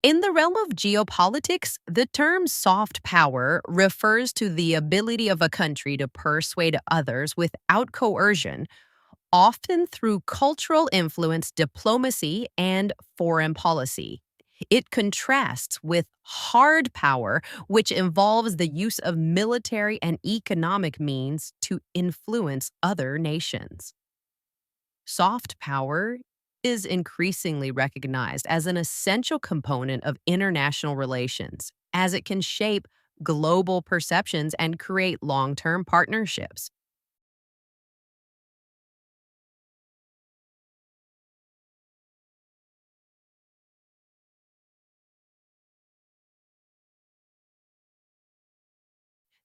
In the realm of geopolitics, the term soft power refers to the ability of a country to persuade others without coercion, often through cultural influence, diplomacy, and foreign policy. It contrasts with hard power, which involves the use of military and economic means to influence other nations. Soft power is increasingly recognized as an essential component of international relations, as it can shape global perceptions and create long term partnerships.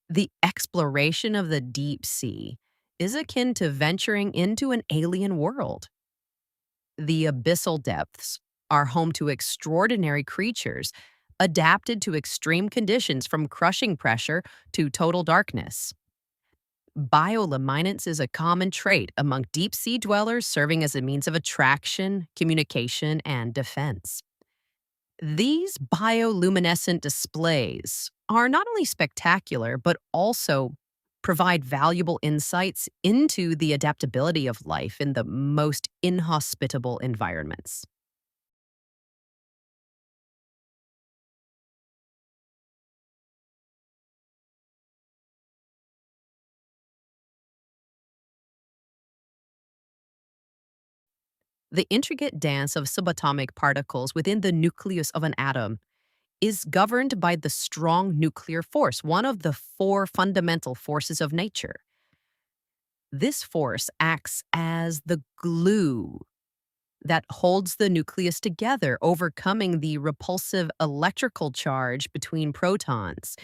The exploration of the deep sea is akin to venturing into an alien world. The abyssal depths are home to extraordinary creatures adapted to extreme conditions from crushing pressure to total darkness. Bioluminescence is a common trait among deep sea dwellers, serving as a means of attraction, communication, and defense. These bioluminescent displays are not only spectacular, but also provide valuable insights into the adaptability of life in the most inhospitable environments. The intricate dance of subatomic particles within the nucleus of an atom is governed by the strong nuclear force, one of the four fundamental forces of nature. This force acts as the glue that holds the nucleus together, overcoming the repulsive electrical charge between protons.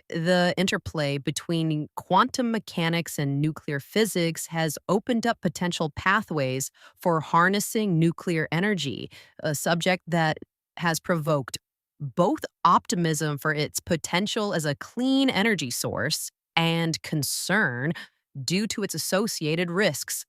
The interplay between quantum mechanics and nuclear physics has opened up potential pathways for harnessing nuclear energy, a subject that has provoked both optimism for its potential as a clean energy source and concern due to its associated risks.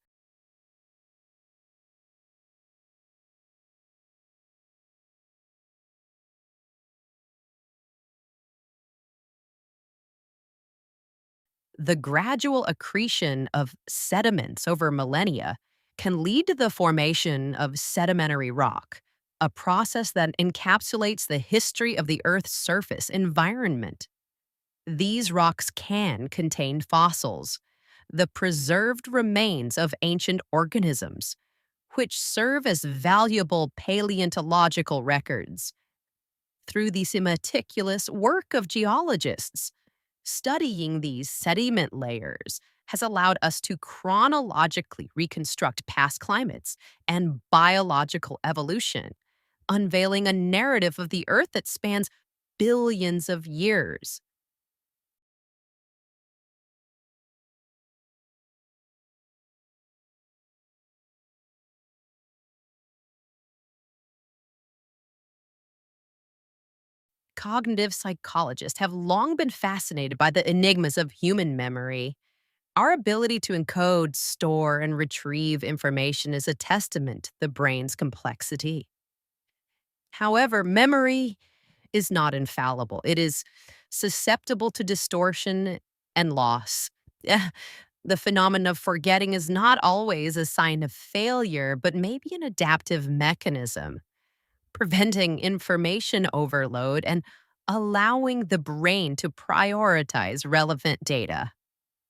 The gradual accretion of sediments over millennia can lead to the formation of sedimentary rock, a process that encapsulates the history of the Earth's surface environment. These rocks can contain fossils, the preserved remains of ancient organisms, which serve as valuable paleontological records. Through the meticulous work of geologists, studying these sediment layers has allowed us to chronologically reconstruct past climates and biological evolution, unveiling a narrative of the Earth that spans billions of years. Cognitive psychologists have long been fascinated by the enigmas of human memory. Our ability to encode, store, and retrieve information is a testament to the brain's complexity. However, memory is not infallible. It is susceptible to distortion and loss. The phenomenon of forgetting is not always a sign of failure, but maybe an adaptive mechanism, preventing information overload and allowing the brain to prioritize relevant data.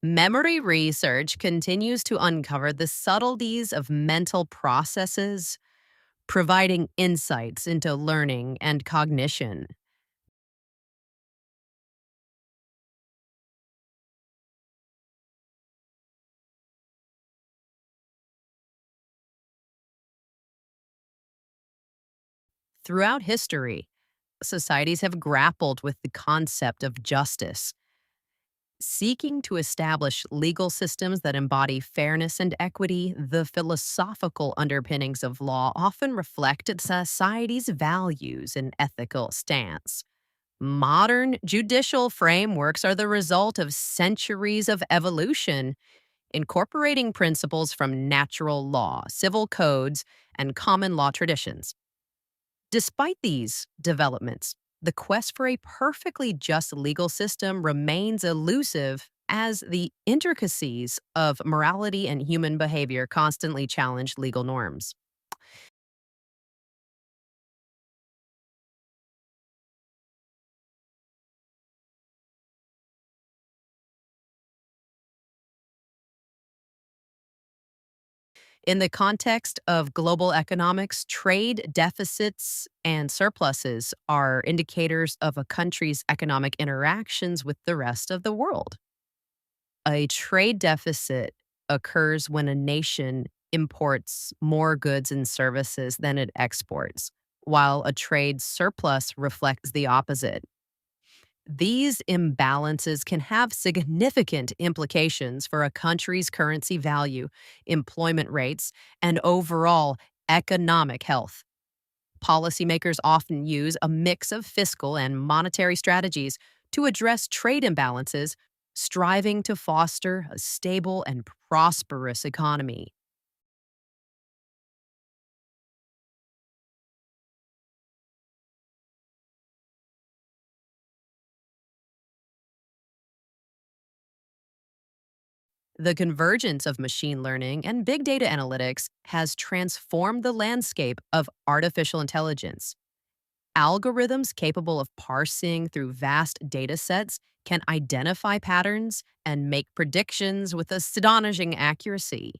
Memory research continues to uncover the subtleties of mental processes, providing insights into learning and cognition. Throughout history, societies have grappled with the concept of justice, seeking to establish legal systems that embody fairness and equity. The philosophical underpinnings of law often reflect society's values and ethical stance. Modern judicial frameworks are the result of centuries of evolution, incorporating principles from natural law, civil codes, and common law traditions. Despite these developments, the quest for a perfectly just legal system remains elusive as the intricacies of morality and human behavior constantly challenge legal norms. In the context of global economics, trade deficits and surpluses are indicators of a country's economic interactions with the rest of the world. A trade deficit occurs when a nation imports more goods and services than it exports, while a trade surplus reflects the opposite. These imbalances can have significant implications for a country's currency value, employment rates, and overall economic health. Policymakers often use a mix of fiscal and monetary strategies to address trade imbalances, striving to foster a stable and prosperous economy. The convergence of machine learning and big data analytics has transformed the landscape of artificial intelligence. Algorithms capable of parsing through vast data sets can identify patterns and make predictions with astonishing accuracy.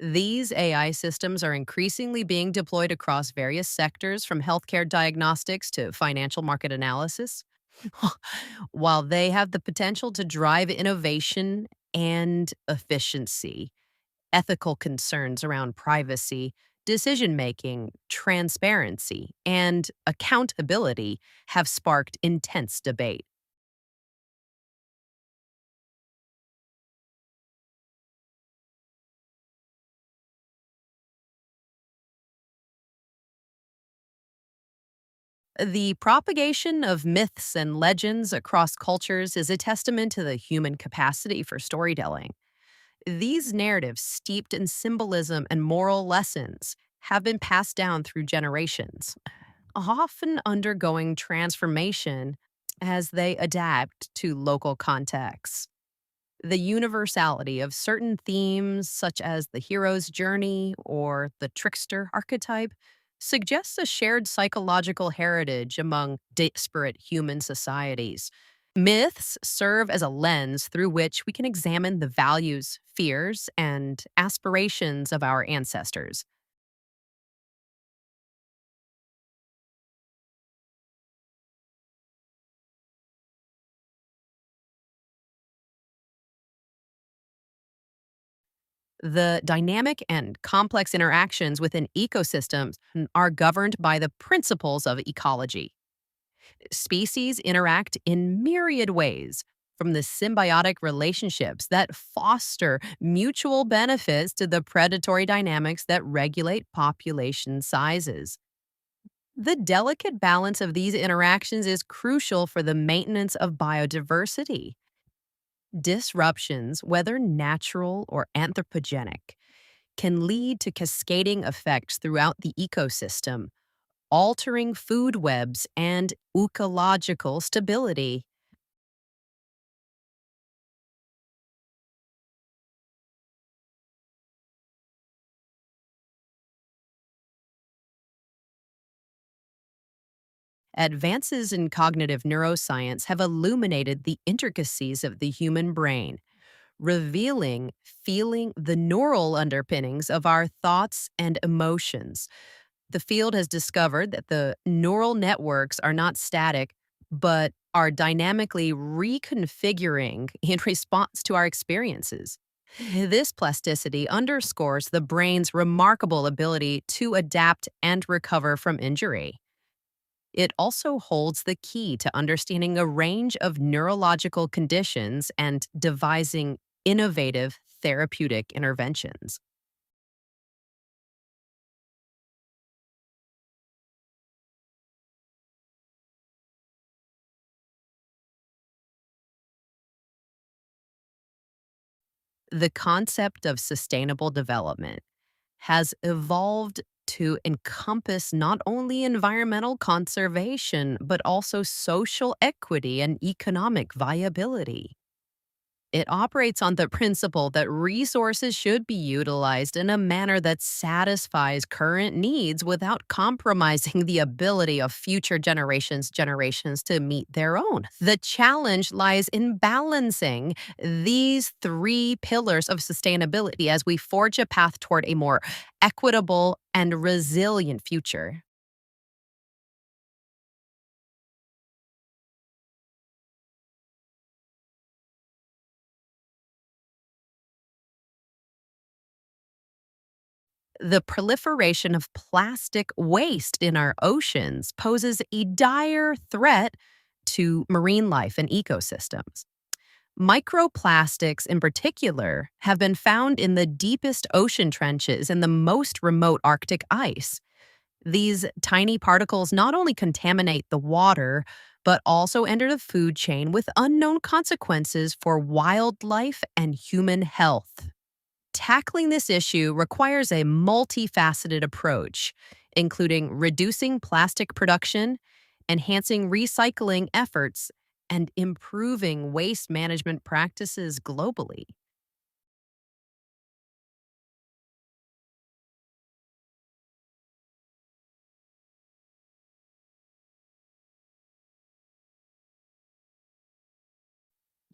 These AI systems are increasingly being deployed across various sectors, from healthcare diagnostics to financial market analysis. While they have the potential to drive innovation and efficiency, ethical concerns around privacy, decision making, transparency, and accountability have sparked intense debate. The propagation of myths and legends across cultures is a testament to the human capacity for storytelling. These narratives, steeped in symbolism and moral lessons, have been passed down through generations, often undergoing transformation as they adapt to local contexts. The universality of certain themes, such as the hero's journey or the trickster archetype, suggests a shared psychological heritage among disparate human societies. Myths serve as a lens through which we can examine the values, fears, and aspirations of our ancestors. The dynamic and complex interactions within ecosystems are governed by the principles of ecology. Species interact in myriad ways, from the symbiotic relationships that foster mutual benefits to the predatory dynamics that regulate population sizes. The delicate balance of these interactions is crucial for the maintenance of biodiversity. Disruptions, whether natural or anthropogenic, can lead to cascading effects throughout the ecosystem, altering food webs and ecological stability. Advances in cognitive neuroscience have illuminated the intricacies of the human brain, revealing feeling the neural underpinnings of our thoughts and emotions. The field has discovered that the neural networks are not static, but are dynamically reconfiguring in response to our experiences. This plasticity underscores the brain's remarkable ability to adapt and recover from injury. It also holds the key to understanding a range of neurological conditions and devising innovative therapeutic interventions. The concept of sustainable development has evolved to encompass not only environmental conservation, but also social equity and economic viability. It operates on the principle that resources should be utilized in a manner that satisfies current needs without compromising the ability of future generations to meet their own. The challenge lies in balancing these three pillars of sustainability as we forge a path toward a more equitable and resilient future. The proliferation of plastic waste in our oceans poses a dire threat to marine life and ecosystems. Microplastics, in particular, have been found in the deepest ocean trenches and the most remote Arctic ice. These tiny particles not only contaminate the water, but also enter the food chain with unknown consequences for wildlife and human health. Tackling this issue requires a multifaceted approach, including reducing plastic production, enhancing recycling efforts, and improving waste management practices globally.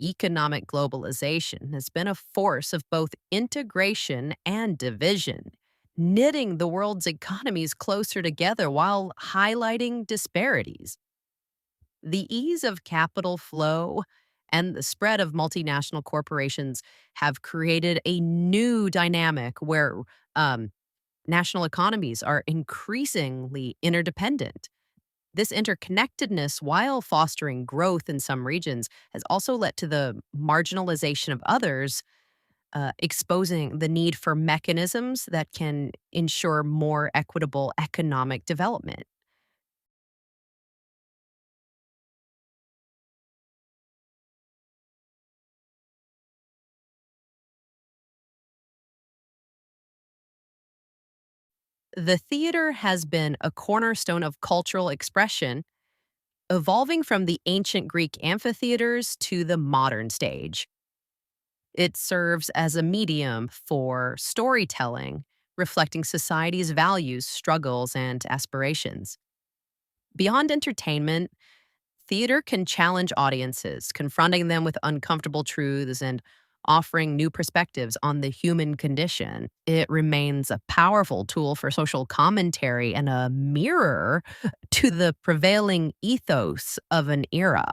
Economic globalization has been a force of both integration and division, knitting the world's economies closer together while highlighting disparities. The ease of capital flow and the spread of multinational corporations have created a new dynamic where um, national economies are increasingly interdependent. This interconnectedness, while fostering growth in some regions, has also led to the marginalization of others, exposing the need for mechanisms that can ensure more equitable economic development. The theater has been a cornerstone of cultural expression, evolving from the ancient Greek amphitheaters to the modern stage. It serves as a medium for storytelling, reflecting society's values, struggles, and aspirations. Beyond entertainment, theater can challenge audiences, confronting them with uncomfortable truths and offering new perspectives on the human condition. It remains a powerful tool for social commentary and a mirror to the prevailing ethos of an era.